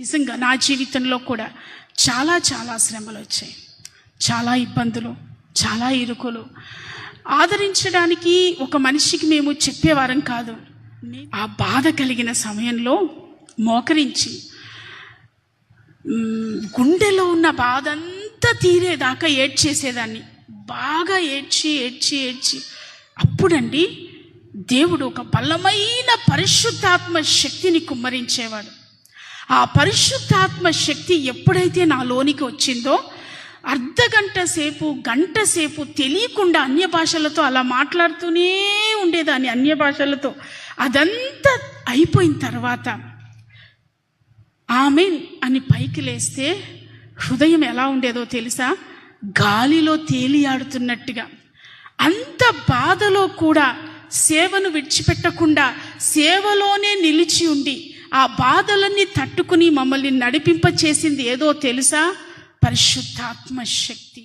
నిజంగా నా జీవితంలో కూడా చాలా చాలా శ్రమలు వచ్చాయి, చాలా ఇబ్బందులు, చాలా ఇరుకులు. ఆదరించడానికి ఒక మనిషికి మేము చెప్పేవారం కాదు. ఆ బాధ కలిగిన సమయంలో మోకరించి గుండెలో ఉన్న బాధ అంతా తీరేదాకా ఏడ్చేసేదాన్ని. బాగా ఏడ్చి అప్పుడండి దేవుడు ఒక బలమైన పరిశుద్ధాత్మ శక్తిని కుమ్మరించేవాడు. ఆ పరిశుద్ధాత్మ శక్తి ఎప్పుడైతే నాలోనికి వచ్చిందో అర్ధగంట సేపు, గంట సేపు తెలియకుండా అన్య భాషలతో అలా మాట్లాడుతూనే ఉండేదాన్ని, అన్య భాషలతో. అదంతా అయిపోయిన తర్వాత ఆమెన్ అని పైకి లేస్తే హృదయం ఎలా ఉండేదో తెలుసా? గాలిలో తేలియాడుతున్నట్టుగా. అంత బాధలో కూడా సేవను విడిచిపెట్టకుండా సేవలోనే నిలిచి ఉండి ఆ బాధలన్నీ తట్టుకుని మమ్మల్ని నడిపింపచేసింది ఏదో తెలుసా? పరిశుద్ధాత్మ శక్తి.